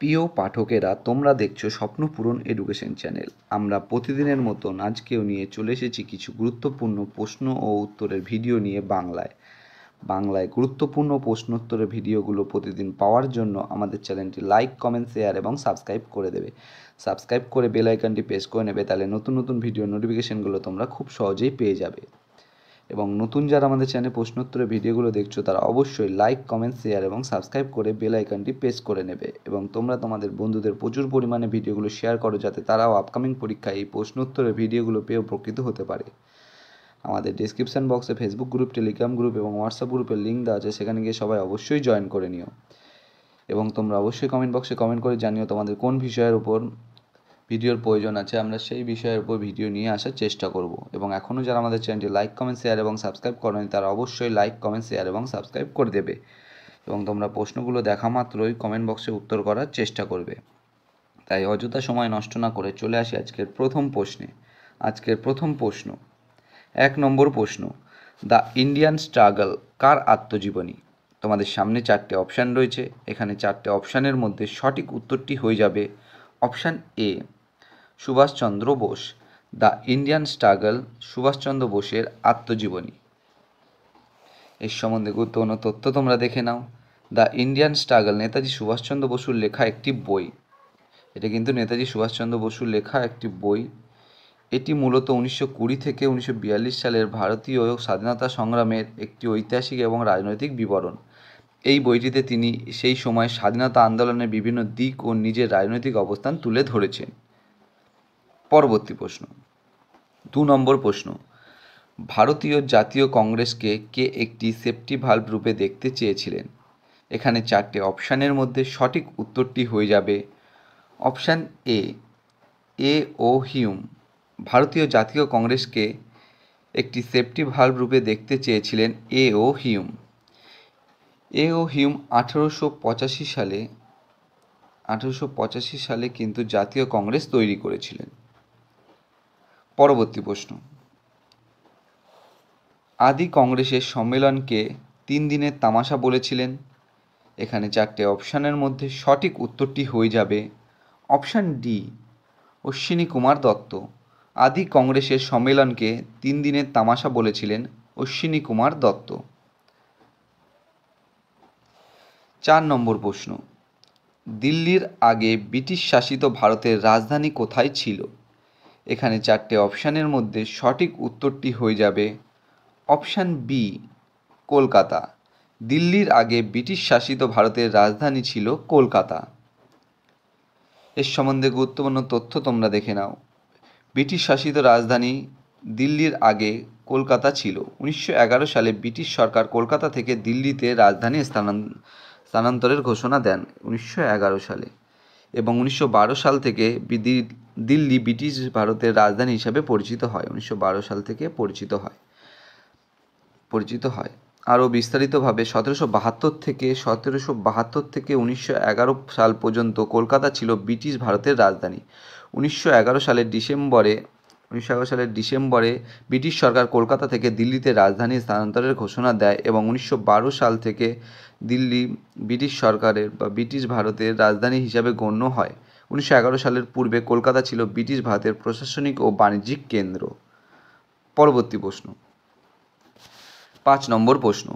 প্রিয় পাঠকেরা, তোমরা দেখছো স্বপ্নপূরণ এডুকেশন চ্যানেল। আমরা প্রতিদিনের মতন আজকেও নিয়ে চলে এসেছি কিছু গুরুত্বপূর্ণ প্রশ্ন ও উত্তরের ভিডিও নিয়ে বাংলায় গুরুত্বপূর্ণ প্রশ্নোত্তরের ভিডিওগুলো প্রতিদিন পাওয়ার জন্য আমাদের চ্যানেলটি লাইক, কমেন্ট, শেয়ার এবং সাবস্ক্রাইব করে দেবে। সাবস্ক্রাইব করে বেল আইকনটি প্রেস করে নেবে, তাহলে নতুন নতুন ভিডিও নোটিফিকেশনগুলো তোমরা খুব সহজেই পেয়ে যাবে। এবং নতুন যারা আমাদের চ্যানেলে প্রশ্নোত্তরের ভিডিওগুলো দেখছো, তারা অবশ্যই লাইক, কমেন্ট, শেয়ার এবং সাবস্ক্রাইব করে বেল আইকনটি প্রেস করে নেবে। এবং তোমরা তোমাদের বন্ধুদের প্রচুর পরিমাণে ভিডিওগুলো শেয়ার করো, যাতে তারাও আপকামিং পরীক্ষায় এই প্রশ্নোত্তরের ভিডিওগুলো পেয়েও উপকৃত হতে পারে। আমাদের ডেসক্রিপশন বক্সে ফেসবুক গ্রুপ, টেলিগ্রাম গ্রুপ এবং হোয়াটসঅ্যাপ গ্রুপের লিঙ্ক দেওয়া আছে, সেখানে গিয়ে সবাই অবশ্যই জয়েন করে নিও। এবং তোমরা অবশ্যই কমেন্ট বক্সে কমেন্ট করে জানিও তোমাদের কোন বিষয়ের উপর ভিডিওর প্রয়োজন আছে। আমরা সেই বিষয়ের উপর ভিডিও নিয়ে আসার চেষ্টা করব। এবং এখনও যারা আমাদের চ্যানেলটি লাইক, কমেন্ট, শেয়ার এবং সাবস্ক্রাইব করেনি, তারা অবশ্যই লাইক, কমেন্ট, শেয়ার এবং সাবস্ক্রাইব করে দেবে। এবং তোমরা প্রশ্নগুলো দেখা মাত্রই কমেন্ট বক্সে উত্তর করার চেষ্টা করবে। তাই অযথা সময় নষ্ট না করে চলে আসি আজকের প্রথম প্রশ্নে। আজকের প্রথম প্রশ্ন, 1 নম্বর প্রশ্ন, দ্য ইন্ডিয়ান স্ট্রাগল কার আত্মজীবনী? তোমাদের সামনে 4টে অপশান রয়েছে। এখানে 4টে অপশানের মধ্যে সঠিক উত্তরটি হয়ে যাবে option A, Subhashchandra Bose. The Indian struggle Subhashchandra বোসের আত্মজীবনী। এর সম্বন্ধে গুরুত্বপূর্ণ তথ্য তোমরা দেখে নাও। The Indian struggle Netaji Subhashchandra বসুর লেখা একটি বই। এটা কিন্তু নেতাজি সুভাষচন্দ্র বসুর লেখা একটি বই। এটি মূলত 1920 থেকে 1942 সালের ভারতীয় স্বাধীনতা সংগ্রামের একটি ঐতিহাসিক এবং রাজনৈতিক বিবরণ। এই বইটিতে তিনি সেই সময় স্বাধীনতা আন্দোলনের বিভিন্ন দিক ও নিজের রাজনৈতিক অবস্থান তুলে ধরেছেন। পরবর্তী প্রশ্ন, 2 নম্বর প্রশ্ন, ভারতীয় জাতীয় কংগ্রেসকে কে একটি সেফটি ভালভ রূপে দেখতে চেয়েছিলেন? এখানে 4টে অপশানের মধ্যে সঠিক উত্তরটি হয়ে যাবে অপশান এ ও হিউম। ভারতীয় জাতীয় কংগ্রেসকে একটি সেফটি ভালভ রূপে দেখতে চেয়েছিলেন এ ও হিউম। এ ও হিউম 1885 সালে কিন্তু জাতীয় কংগ্রেস তৈরি করেছিলেন। পরবর্তী প্রশ্ন, আদি কংগ্রেসের সম্মেলনকে 3 দিনের তামাশা বলেছিলেন? এখানে 4টে অপশানের মধ্যে সঠিক উত্তরটি হয়ে যাবে অপশান ডি, অশ্বিনী কুমার দত্ত। আদি কংগ্রেসের সম্মেলনকে 3 দিনের তামাশা বলেছিলেন অশ্বিনী কুমার দত্ত। 4 নম্বর প্রশ্ন, দিল্লির আগে ব্রিটিশ শাসিত ভারতের রাজধানী কোথায় ছিল? এখানে 4টে অপশানের মধ্যে সঠিক উত্তরটি হয়ে যাবে অপশান বি, কলকাতা। দিল্লির আগে ব্রিটিশ শাসিত ভারতের রাজধানী ছিল কলকাতা। এর সম্বন্ধে গুরুত্বপূর্ণ তথ্য তোমরা দেখে নাও। ব্রিটিশ শাসিত রাজধানী দিল্লির আগে কলকাতা ছিল। 1911 সালে ব্রিটিশ সরকার কলকাতা থেকে দিল্লিতে রাজধানী স্থানান্তরের ঘোষণা দেন 1911 সালে। এবং 1912 সাল থেকে দিল্লি ব্রিটিশ ভারতের রাজধানী হিসাবে পরিচিত হয়। 1912 সাল থেকে পরিচিত হয়। আরও বিস্তারিতভাবে 1772 থেকে 1911 সাল পর্যন্ত কলকাতা ছিল ব্রিটিশ ভারতের রাজধানী। 1911 সালের ডিসেম্বরে ব্রিটিশ সরকার কলকাতা থেকে দিল্লিতে রাজধানী স্থানান্তরের ঘোষণা দেয় এবং 1912 সাল থেকে দিল্লি ব্রিটিশ সরকারের বা ব্রিটিশ ভারতের রাজধানী হিসাবে গণ্য হয়। 1911 সালের পূর্বে কলকাতা ছিল ব্রিটিশ ভারতের প্রশাসনিক ও বাণিজ্যিক কেন্দ্র। পরবর্তী প্রশ্ন, 5 নম্বর প্রশ্ন,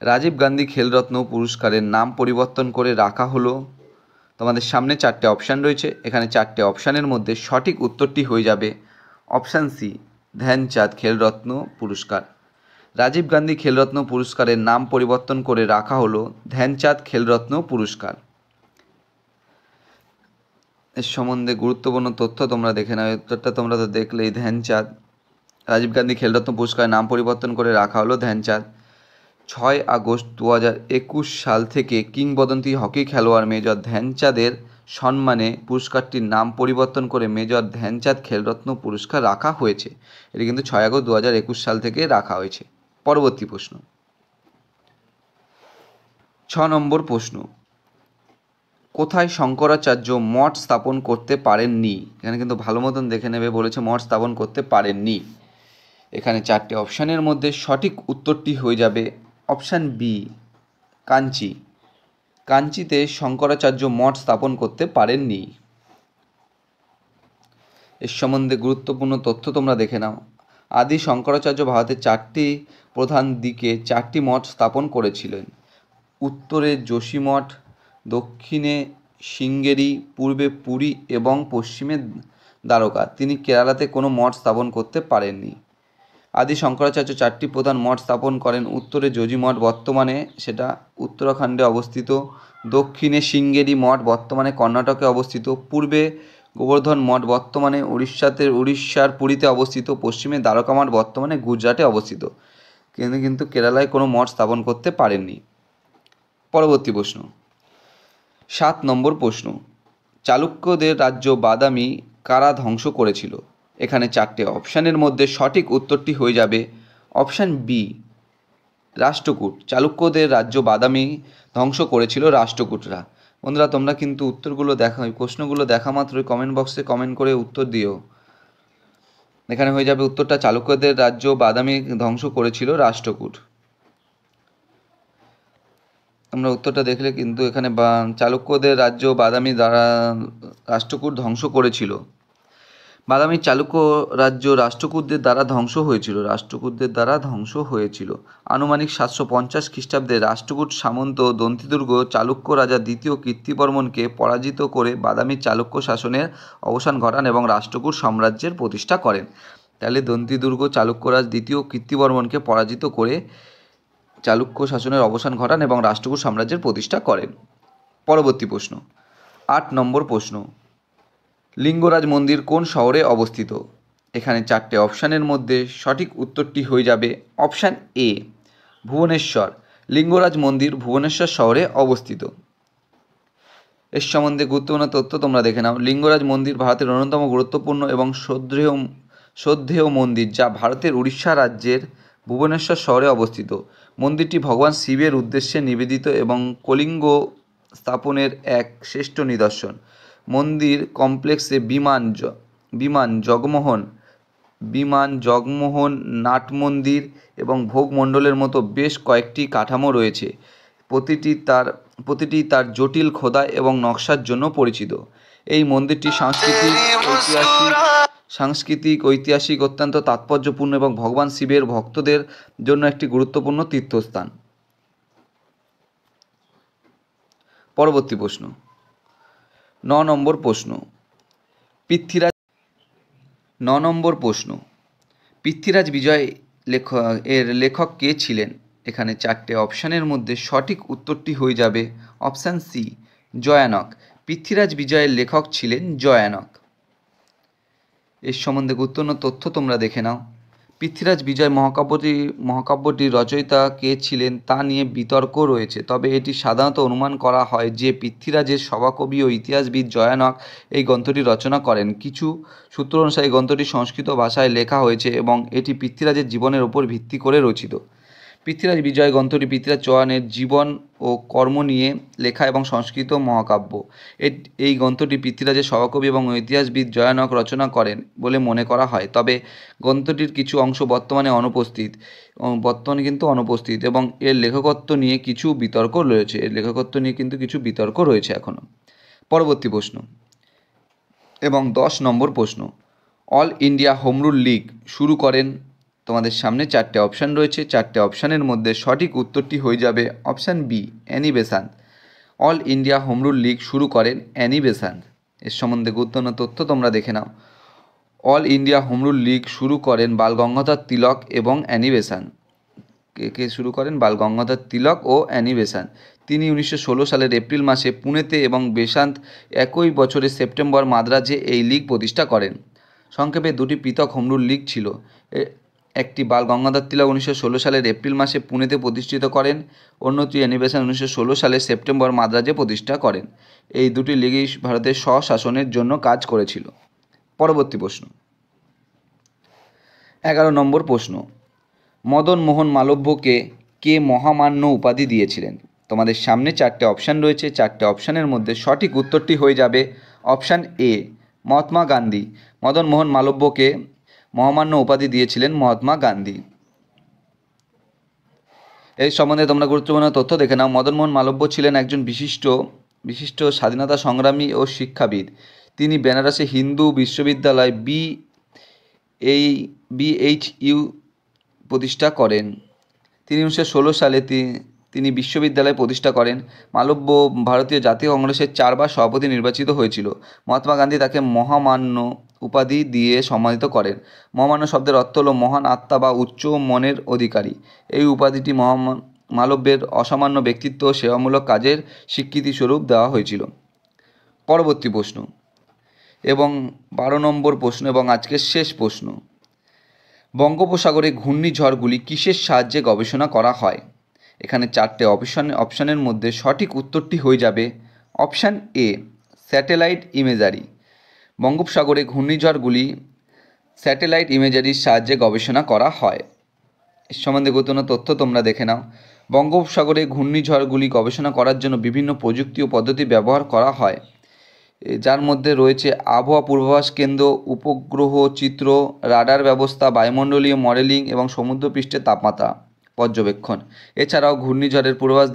রাজীব গান্ধী খেলরত্ন পুরস্কারের নাম পরিবর্তন করে রাখা হলো? তোমাদের সামনে 4টে অপশান রয়েছে। এখানে 4টে অপশানের মধ্যে সঠিক উত্তরটি হয়ে যাবে অপশান সি, ধ্যানচাঁদ খেলরত্ন পুরস্কার। রাজীব গান্ধী খেলরত্ন পুরস্কারের নাম পরিবর্তন করে রাখা হলো ধ্যানচাঁদ খেলরত্ন পুরস্কার। এর সম্বন্ধে গুরুত্বপূর্ণ তথ্য তোমরা দেখে নাও। উত্তরটা তোমরা তো দেখলেই, ধ্যানচাঁদ। রাজীব গান্ধী খেলরত্ন পুরস্কারের নাম পরিবর্তন করে রাখা হলো ধ্যানচাঁদ। 6 আগস্ট 2021 সাল থেকে কিংবদন্তি হকি খেলোয়াড় মেজর ধ্যানচাঁদের সম্মানে পুরস্কারটির নাম পরিবর্তন করে মেজর ধ্যানচাঁদ খেলরত্ন পুরস্কার রাখা হয়েছে। এটি কিন্তু 6 আগস্ট 2021 সাল থেকে রাখা হয়েছে। পরবর্তী প্রশ্ন, 6 নম্বর প্রশ্ন, কোথায় শঙ্করাচার্য মঠ স্থাপন করতে পারেননি? এখানে কিন্তু ভালো মতন দেখে নেবে, বলেছে মঠ স্থাপন করতে পারেননি। এখানে 4টে অপশানের মধ্যে সঠিক উত্তরটি হয়ে যাবে অপশান বি, কাঞ্চি। কাঞ্চিতে শঙ্করাচার্য মঠ স্থাপন করতে পারেননি। এর সম্বন্ধে গুরুত্বপূর্ণ তথ্য তোমরা দেখে নাও। আদি শঙ্করাচার্য ভারতের 4টি প্রধান দিকে 4টি মঠ স্থাপন করেছিলেন। উত্তরে যোশীমঠ, দক্ষিণে শৃঙ্গেরি, পূর্বে পুরী এবং পশ্চিমে দ্বারকা। তিনি কেরালাতে কোনো মঠ স্থাপন করতে পারেননি। আদি শঙ্করাচার্য 4টি প্রধান মঠ স্থাপন করেন। উত্তরে যোশী মঠ, বর্তমানে সেটা উত্তরাখণ্ডে অবস্থিত। দক্ষিণে শৃঙ্গেরি মঠ, বর্তমানে কর্ণাটকে অবস্থিত। পূর্বে গোবর্ধন মঠ, বর্তমানে উড়িষ্যার পুরীতে অবস্থিত। পশ্চিমে দ্বারকা মঠ, বর্তমানে গুজরাটে অবস্থিত। কিন্তু কেরালায় কোনো মঠ স্থাপন করতে পারেননি। পরবর্তী প্রশ্ন, 7 নম্বর প্রশ্ন, চালুক্যদের রাজ্য বাদামি কারা ধ্বংস করেছিল? এখানে 4টে অপশানের মধ্যে সঠিক উত্তরটি হয়ে যাবে অপশান বি, রাষ্ট্রকূট। চালুক্যদের রাজ্য বাদামি ধ্বংস করেছিল রাষ্ট্রকূটরা। বন্ধুরা, তোমরা কিন্তু উত্তরগুলো দেখা, প্রশ্নগুলো দেখা মাত্রই কমেন্ট বক্সে কমেন্ট করে উত্তর দিও। এখানে হয়ে যাবে উত্তরটা, চালুক্যদের রাজ্য বাদামি ধ্বংস করেছিল রাষ্ট্রকূট। তোমরা উত্তরটা দেখলে কিন্তু এখানে চালুক্যদের রাজ্য বাদামি দ্বারা রাষ্ট্রকূট ধ্বংস করেছিল। বাদামি চালুক্য রাজ্য রাষ্ট্রকূটদের দ্বারা ধ্বংস হয়েছিল। আনুমানিক 750 খ্রিস্টাব্দে রাষ্ট্রকূট সামন্ত দন্তিদুর্গ চালুক্য রাজা দ্বিতীয় কীর্তিবর্মনকে পরাজিত করে বাদামি চালুক্য শাসনের অবসান ঘটান এবং রাষ্ট্রকূট সাম্রাজ্যের প্রতিষ্ঠা করেন। তাহলে দন্তিদুর্গ চালুক্যরাজ দ্বিতীয় কীর্তিবর্মনকে পরাজিত করে চালুক্য শাসনের অবসান ঘটান এবং রাষ্ট্রকূট সাম্রাজ্যের প্রতিষ্ঠা করেন। পরবর্তী প্রশ্ন, 8 নম্বর প্রশ্ন, লিঙ্গরাজ মন্দির কোন শহরে অবস্থিত? এখানে 4টে অপশানের মধ্যে সঠিক উত্তরটি হয়ে যাবে অপশান এ, ভুবনেশ্বর। লিঙ্গরাজ মন্দির ভুবনেশ্বর শহরে অবস্থিত। এর সম্বন্ধে গুরুত্বপূর্ণ তথ্য তোমরা দেখে নাও। লিঙ্গরাজ মন্দির ভারতের অন্যতম গুরুত্বপূর্ণ এবং শ্রদ্ধেয় মন্দির, যা ভারতের উড়িষ্যা রাজ্যের ভুবনেশ্বর শহরে অবস্থিত। মন্দিরটি ভগবান শিবের উদ্দেশ্যে নিবেদিত এবং কলিঙ্গ স্থাপনের এক শ্রেষ্ঠ নিদর্শন। মন্দির কমপ্লেক্সে বিমান জগমোহন, নাট মন্দির এবং ভোগ মণ্ডলের মতো বেশ কয়েকটি কাঠামো রয়েছে। প্রতিটি তার জটিল খোদাই এবং নকশার জন্য পরিচিত। এই মন্দিরটি সাংস্কৃতিক ঐতিহাসিক অত্যন্ত তাৎপর্যপূর্ণ এবং ভগবান শিবের ভক্তদের জন্য একটি গুরুত্বপূর্ণ তীর্থস্থান। পরবর্তী প্রশ্ন, 9 নম্বর প্রশ্ন, পৃথ্বীরাজ বিজয় লেখক কে ছিলেন? এখানে 4টে অপশানের মধ্যে সঠিক উত্তরটি হয়ে যাবে অপশান সি, জয়ানক। পৃথ্বীরাজ বিজয়ের লেখক ছিলেন জয়ানক। এর সম্বন্ধে গুরুত্বপূর্ণ তথ্য তোমরা দেখে নাও। পৃথ্বীরাজ বিজয় মহাকাব্যটির রচয়িতা কে ছিলেন তা নিয়ে বিতর্ক রয়েছে, তবে এটি সাধারণত অনুমান করা হয় যে পৃথ্বীরাজের সভাকবি ও ইতিহাসবিদ জয়ানক এই গ্রন্থটি রচনা করেন। কিছু সূত্র অনুসারে এই গ্রন্থটি সংস্কৃত ভাষায় লেখা হয়েছে এবং এটি পৃথ্বীরাজের জীবনের উপর ভিত্তি করে রচিত। পৃথ্বীরাজ বিজয় গ্রন্থটি পৃথ্বীরাজ চৌহানের জীবন ও কর্ম নিয়ে লেখা এবং সংস্কৃত মহাকাব্য। এই গ্রন্থটি পৃথ্বীরাজের সহকবি এবং ইতিহাসবিদ জয়ানক রচনা করেন বলে মনে করা হয়, তবে গ্রন্থটির কিছু অংশ বর্তমানে অনুপস্থিত এবং এর লেখকত্ব নিয়ে কিছু বিতর্ক রয়েছে এখনও। পরবর্তী প্রশ্ন এবং 10 নম্বর প্রশ্ন, all India home rule League শুরু করেন? তোমাদের সামনে 4টে অপশান রয়েছে। 4টে অপশানের মধ্যে সঠিক উত্তরটি হয়ে যাবে option B, Annie Besant. All India home rule League শুরু করেন অ্যানি বেসান্ত। এর সম্বন্ধে গুরুত্বপূর্ণ তথ্য তোমরা দেখে নাও। All India home rule League শুরু করেন বাল গঙ্গাধর তিলক এবং অ্যানি বেসান্ত। কে শুরু করেন? বাল গঙ্গাধর তিলক ও অ্যানি বেসান্ত। তিনি 1916 সালের এপ্রিল মাসে পুনেতে এবং বেসান্ত একই বছরের সেপ্টেম্বর মাদ্রাজে এই লীগ প্রতিষ্ঠা করেন। সংক্ষেপে 2টি পৃথক হোম রুল লীগ ছিল। একটি বাল গঙ্গাধর তিলক 1916 সালের এপ্রিল মাসে পুনেতে প্রতিষ্ঠিত করেন, অন্যটি অ্যানি বেসান্ত 1916 সালের সেপ্টেম্বর মাদ্রাজে প্রতিষ্ঠা করেন। এই দুটি লীগই ভারতের স্বশাসনের জন্য কাজ করেছিল। পরবর্তী প্রশ্ন, 11 নম্বর প্রশ্ন, মদন মোহন মালব্যকে কে মহামান্য উপাধি দিয়েছিলেন? তোমাদের সামনে 4টে অপশান রয়েছে। 4টে অপশানের মধ্যে সঠিক উত্তরটি হয়ে যাবে অপশান এ, মহাত্মা গান্ধী। মদন মোহন মালব্যকে মহামান্য উপাধি দিয়েছিলেন মহাত্মা গান্ধী। এই সম্বন্ধে তোমরা গুরুত্বপূর্ণ তথ্য দেখে নাও। মদনমোহন মালব্য ছিলেন একজন বিশিষ্ট স্বাধীনতা সংগ্রামী ও শিক্ষাবিদ। তিনি বেনারসে হিন্দু বিশ্ববিদ্যালয় BHU প্রতিষ্ঠা করেন। তিনি 1916 সালে তিনি বিশ্ববিদ্যালয় প্রতিষ্ঠা করেন। মালব্য ভারতীয় জাতীয় কংগ্রেসের 4 বার সভাপতি নির্বাচিত হয়েছিল। মহাত্মা গান্ধী তাকে মহামান্য উপাধি দিয়ে সম্মানিত করেন। মহামান্য শব্দের অর্থ হল মহান আত্মা বা উচ্চ মনের অধিকারী। এই উপাধিটি মালব্যের অসামান্য ব্যক্তিত্ব ও সেবামূলক কাজের স্বীকৃতিস্বরূপ দেওয়া হয়েছিল। পরবর্তী প্রশ্ন এবং 12 নম্বর প্রশ্ন এবং আজকের শেষ প্রশ্ন, বঙ্গোপসাগরে ঘূর্ণিঝড়গুলি কিসের সাহায্যে গবেষণা করা হয়? এখানে 4টে অপশানের মধ্যে সঠিক উত্তরটি হয়ে যাবে অপশান এ, স্যাটেলাইট ইমেজারি। বঙ্গোপসাগরে ঘূর্ণিঝড়গুলি স্যাটেলাইট ইমেজারির সাহায্যে গবেষণা করা হয়। এর সম্বন্ধে গুরুত্বপূর্ণ তথ্য তোমরা দেখে নাও। বঙ্গোপসাগরে ঘূর্ণিঝড়গুলি গবেষণা করার জন্য বিভিন্ন প্রযুক্তি ও পদ্ধতি ব্যবহার করা হয়, যার মধ্যে রয়েছে আবহাওয়া পূর্বাভাস কেন্দ্র, উপগ্রহ চিত্র, রাডার ব্যবস্থা, বায়ুমণ্ডলীয় মডেলিং এবং সমুদ্রপৃষ্ঠের তাপমাত্রা পর্যবেক্ষণ। এছাড়াও ঘূর্ণিঝড়ের পূর্বাভাস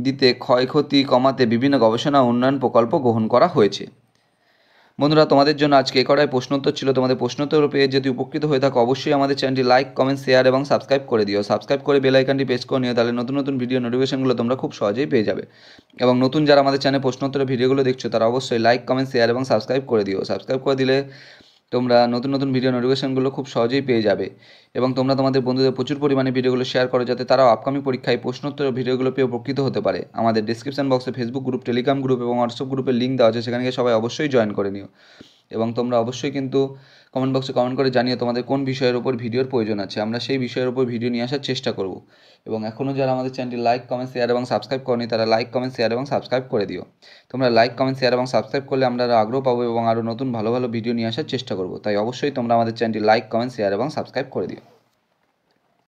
দিতে ক্ষয়ক্ষতি কমাতে বিভিন্ন গবেষণা ও উন্নয়ন প্রকল্প গ্রহণ করা হয়েছে। বন্ধুরা, তোমাদের জন্য আজকে এ কটাই প্রশ্নোত্তর ছিল। তোমাদের প্রশ্নোত্তর পেয়ে যদি উপকৃত হয়ে থাকো অবশ্যই আমাদের চ্যানেলটি লাইক, কমেন্ট, শেয়ার এবং সাবস্ক্রাইব করে দিও। সাবস্ক্রাইব করে বেল আইকনটি প্রেস করে নিও, তাহলে নতুন নতুন ভিডিও নোটিফিকেশনগুলো তোমরা খুব সহজেই পেয়ে যাবে। এবং নতুন যারা আমাদের চ্যানেলে প্রশ্নোত্তরের ভিডিওগুলো দেখছো তারা অবশ্যই লাইক, কমেন্ট, শেয়ার এবং সাবস্ক্রাইব করে দিও। সাবস্ক্রাইব করে দিলে তোমরা নতুন নতুন ভিডিও নোটিফিকেশনগুলো খুব সহজেই পেয়ে যাবে। এবং তোমরা তোমাদের বন্ধুদের প্রচুর পরিমাণে ভিডিওগুলো শেয়ার করো, যাতে তারাও আপকামিং পরীক্ষায় প্রশ্নোত্তর ভিডিওগুলো পেয়ে উপকৃত হতে পারে। আমাদের ডিসক্রিপশন বক্সে ফেসবুক গ্রুপ, টেলিগ্রাম গ্রুপ এবং হোয়াটসঅ্যাপ গ্রুপের লিঙ্ক দেওয়া আছে, সেখানে গিয়ে সবাই অবশ্যই জয়েন করে নিও। এবং তোমরা অবশ্যই কিন্তু কমেন্ট বক্সে কমেন্ট করে জানিও তোমাদের কোন বিষয়ের উপর ভিডিওর প্রয়োজন আছে। আমরা সেই বিষয়ের উপর ভিডিও নিয়ে আসার চেষ্টা করব। এবং এখনও যারা আমাদের চ্যানেলটি লাইক, কমেন্ট, শেয়ার এবং সাবস্ক্রাইব করনি তারা লাইক, কমেন্ট, শেয়ার এবং সাবস্ক্রাইব করে দিও। তোমরা লাইক, কমেন্ট, শেয়ার এবং সাবস্ক্রাইব করলে আমরা আগ্রহ পাবো এবং আরও নতুন ভালো ভালো ভিডিও নিয়ে আসার চেষ্টা করব। তাই অবশ্যই তোমরা আমাদের চ্যানেলটি লাইক, কমেন্ট, শেয়ার এবং সাবস্ক্রাইব করে দিও।